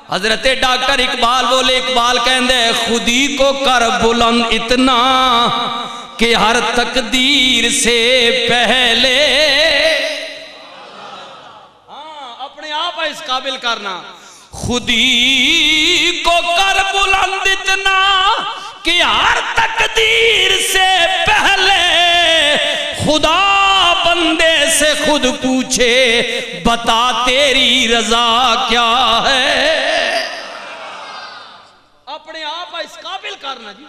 حضرت ڈاکٹر اقبال بولے، اقبال کہندے خودی کو کر بلند اتنا کہ ہر تقدیر سے پہلے، ہاں اپنے آپ اس قابل کرنا، خودی کو کر بلند اتنا کہ ہر تقدیر سے پہلے خدا بندے سے خود پوچھے بتا تیری رضا کیا ہے۔ اپنے آپ اس قابل کرنا جی،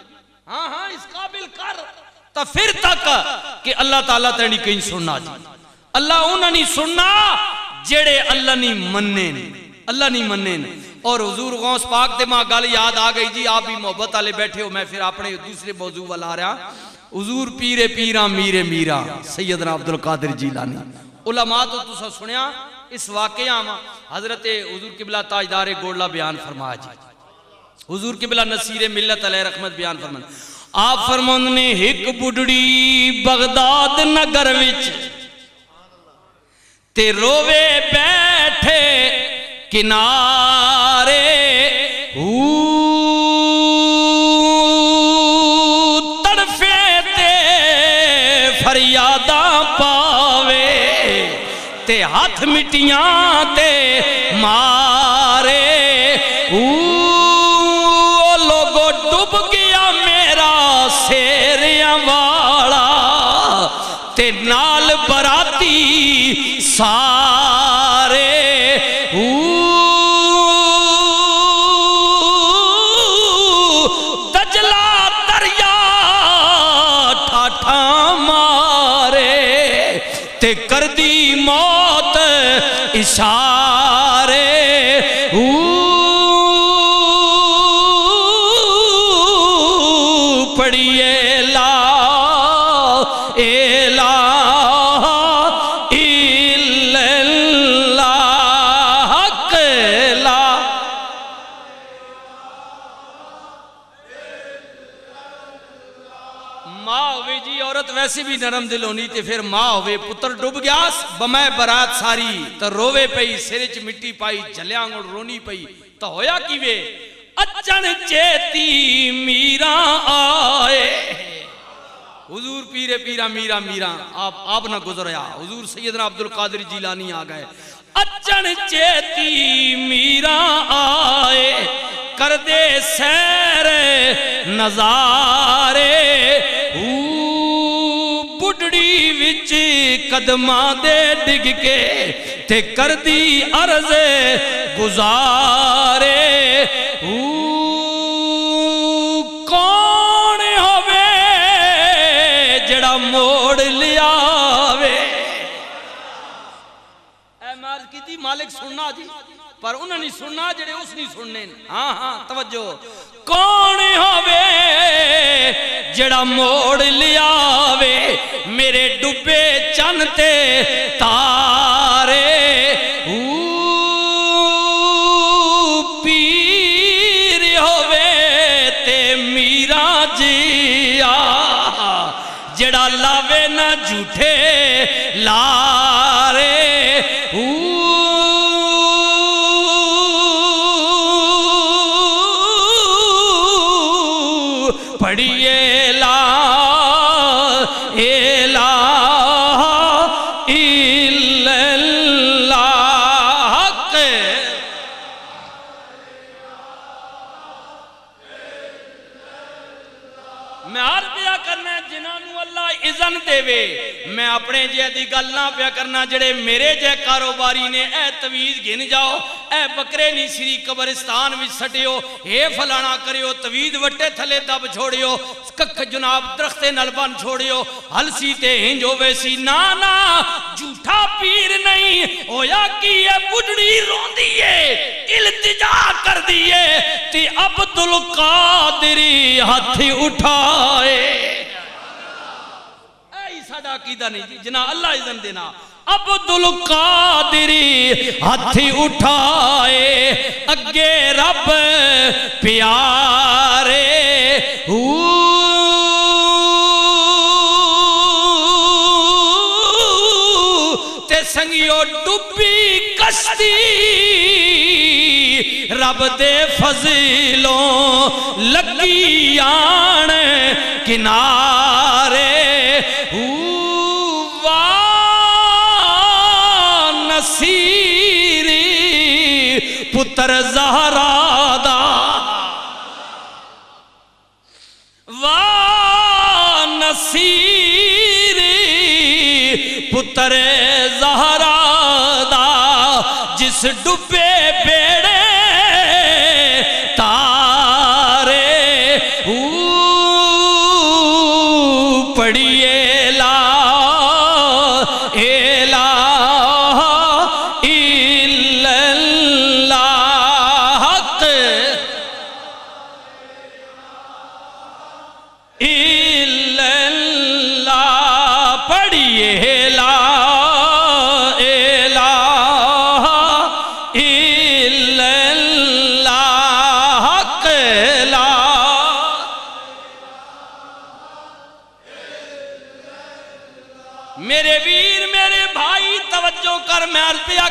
ہاں ہاں اس قابل کر تا پھر تک کہ اللہ تعالیٰ تیری کہیں سننا جی۔ اللہ انہوں نے سننا جڑے اللہ نہیں مننے نے، اللہ نہیں مننے نے۔ اور حضور غوث پاک دے ماں گل یاد آ گئی جی، آپ بھی محبت والے بیٹھے ہو، میں پھر اپنے دوسرے موضوع والا آ رہا۔ حضور پیرے پیراں میرے میرا سیدنا عبدالقادر جیلانی، علماء تو تسا سنیا اس واقعہ میں حضرت حضور قبلہ تاجدار گوڑلا بیان فرمایا جی، حضور قبلہ نصیر ملت علیہ رحمت بیان فرمایا۔ آپ فرماؤں نے ایک بڑھڑی بغداد نگر وچ تے روے بیٹھے کنارے، تڑفے تے فریاداں پاوے تے ہاتھ مٹیاں تے مارے، لوگو ڈوب گیا میرا سیریاں والا تے نال براتی سارے، دجلہ دریا ٹھاٹھا مارے تے کر دی موت اشارے، پڑھیے لا الہ الا اللہ، لا ماں ہوئے جی، عورت ویسے بھی نرم دل ہونی تے پھر ماں ہوئے، پتر ڈوب گیا بمائے برات ساری تا روے پئی، سرچ مٹی پائی، جھلیاں گوڑ رونی پئی، تا ہویا کیوے اچن چیتی میران آئے، حضور پیرے پیرا میرا میران آپ نہ گزریا، حضور سیدنا عبدالقادر جیلانی آ گئے، اچن چیتی میران آئے کر دے سیر نظارے، بڑھڑی وچ قدماں دے ڈگ کے تے کر دی عرض گزارے، کون ہوئے جڑا موڑ لیاوے، اے مال کی تھی مالک سننا جی، پر انہوں نے سننا جڑے اس نہیں سننے، ہاں ہاں توجہ، کون ہوئے جڑا موڑ لیاوے میرے ڈبے چنتے تارے، پیر ہوئے تے میرا جیا جڑا لاوے نہ جھوٹے لارے، پڑھیے لا الہ الا اللہ، میں عربیہ کرنا ہے جنہوں اللہ اذن دے وے، میں اپنے جے دی گلنا پیا کرنا جڑے میرے جے کاروباری نے اے تویز گھن جاؤ، اے بکرے نہیں سری قبرستان وچ سٹیو، اے فلانا کریو، تویز وٹے تھلے دب چھوڑیو، ککھ جناب درختے نلبان چھوڑیو، ہلسی تے ہنجو ویسی، نانا جھوٹا پیر نہیں ہویا کی یہ بڑھڑی رون دیئے، التجا کر دیئے تی عبدالقادری ہاتھی اٹھائے، ساڑھا عقیدہ نہیں جی، جنا اللہ اذن دینا، عبدالقادری ہاتھی اٹھائے اگے رب پیارے، تے سنگیو ڈبی کشتی رب دے فضلوں لگی آن کنارے نصیری پتر زہرا دا وا نصیری پتر زہرا دا جس ڈبے بیڑے تارے پڑھیے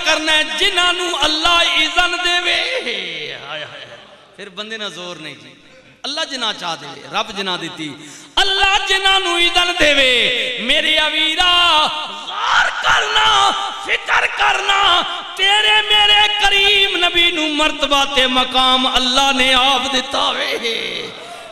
کرنا جنہوں اللہ اذن دے وے پھر بندے نہ زور نہیں جی اللہ جنہ چاہ دے رب جنہ دیتی اللہ جنہوں اذن دے وے میرے اویرا غار کرنا فکر کرنا تیرے میرے کریم نبی نو مرتبہ تے مقام اللہ نے آپ دیتا وے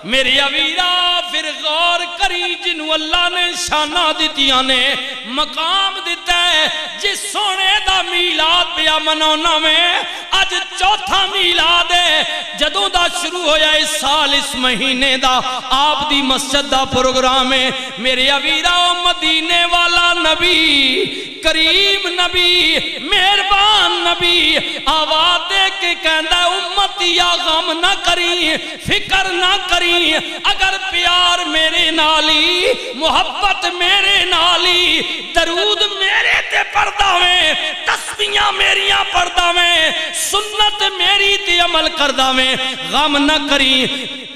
میری اویرا پھر غور کری جنہوں اللہ نے شانہ دیتیاں نے مقام دیتا ہے جس سونے دا میلاد پیا منونا میں آج چوتھا میلاد ہے جدوں دا شروع ہویا اس سال اس مہینے دا آپ دی مسجد دا پروگرام ہے میری اویرا مدینے والا نبی کریم نبی مہربان نبی آواز دے کے کہندہ امتی یا غم نہ کری فکر نہ کری اگر پیار میرے نالی محبت میرے نالی درود میرے تے پردہ میں تسبیحاں میریاں پردہ میں سنت میری تے عمل کردہ میں غم نہ کری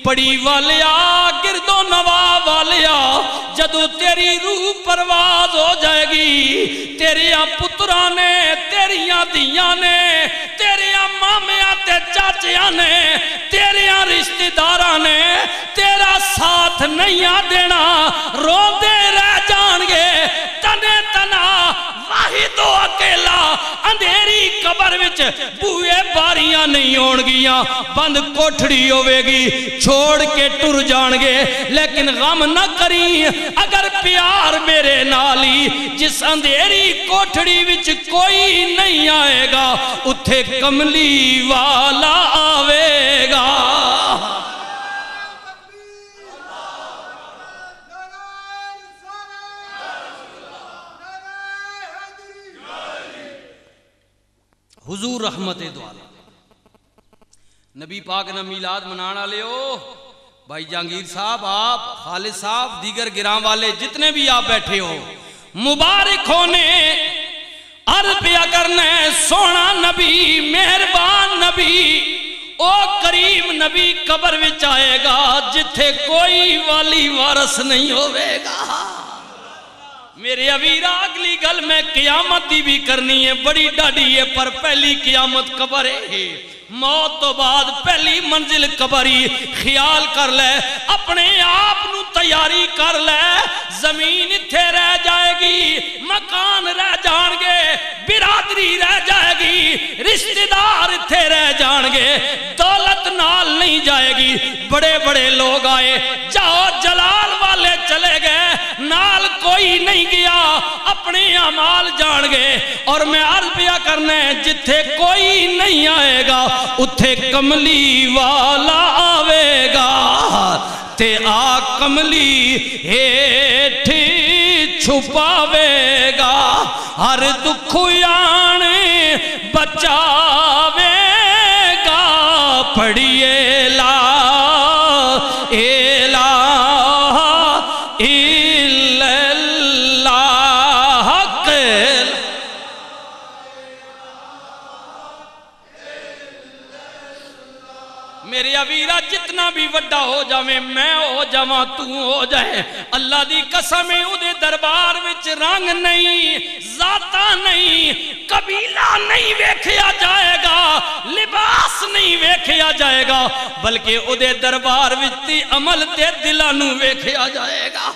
پڑی والیا گرد و نوا والیا جدو تیری روح پرواز ہو جائے گی تیریاں پترانے تیریاں دیانے تیریاں مامیاں تے چاچیاں نے تیریاں رشتہ دارانے تیرا ساتھ نہیں دینا رو دے رہ جان گے تنے تنا واحد و اکیلا اندھیری قبر وچ بوئے باریاں نہیں ہون گیاں بند کوٹھڑی ہوئے گی چھوڑ کے ٹر جان گے لیکن غم نہ کری اگر پیار میرے نالی جس اندھیری کوٹھڑی وچ کوئی نہیں آئے گا اتھے کملی والا آوے گا حضور رحمت دعالا نبی پاک نہ میلاد منانا لے ہو بھائی جہانگیر صاحب آپ خالد صاحب دیگر گرام والے جتنے بھی آپ بیٹھے ہو مبارک ہونے عرض پیا کرنے سونا نبی مہربان نبی او کریم نبی قبر وچ آئے گا جتھے کوئی والی وارث نہیں ہوئے گا میرے اویرا اگلی گل میں قیامت دی بھی کرنی ہے بڑی ڈاڑی ہے پر پہلی قیامت قبر ہے موت تو بعد پہلی منزل قبری خیال کر لے اپنے آپ نو تیاری کر لے زمین اتھے رہ جائے گی مکان رہ جان گے برادری رہ جائے گی رشتہ دار اتھے رہ جان گے دولت نال نہیں جائے گی بڑے بڑے لوگ آئے جاؤ جلال والے چلے گئے نال کوئی نہیں گیا اپنے اعمال جان گے اور میں عرض پیا کرنے جتھے کوئی نہیں آئے گا اتھے کملی والا آوے گا تے آ کملی ہیٹھی چھپاوے گا ہر دکھیانے بچاوے گا پڑھیے لا الہ الا اللہ میرے اویرا جتنا بھی وڈا ہو جاویں میں ہو جاواں تو ہو جائے اللہ دی قسم ہے او دے دربار وچ رنگ نہیں ذاتاں نہیں قبیلہ نہیں ویکھیا جائے گا، لباس نہیں ویکھیا جائے گا، بلکہ او دے دربار وچ عمل تے دلانو ویکھیا جائے گا۔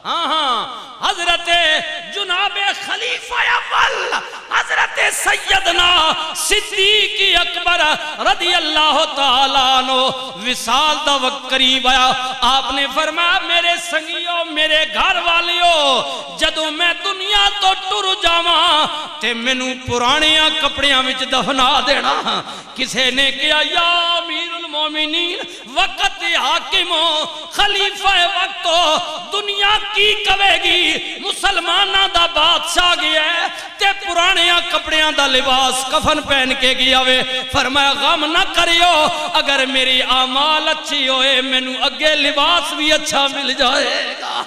ہاں ہاں، حضرت جناب خلیفہ اول حضرت سیدنا صدیق اکبر رضی اللہ تعالیٰ عنہ وصال دا وقت قریب آیا، آپ نے فرمایا میرے سنگیوں، میرے گھر والیوں، جدوں میں دنیا تو ٹر جاواں تے مینوں پرانیاں کپڑیاں وچ دفنا دینا۔ کسے نے کہا یا امیر المومنین وقت حاکمو، خلیفہ وقت دنیا کی کہے گی مسلمانہ دا بادشاہ گیا ہے تے پرانیاں کپڑیاں دا لباس کفن پہن کے گیا وے۔ فرمایا غم نہ کریو، اگر میری اعمال اچھی ہوئے مینوں اگے لباس بھی اچھا مل جائے گا۔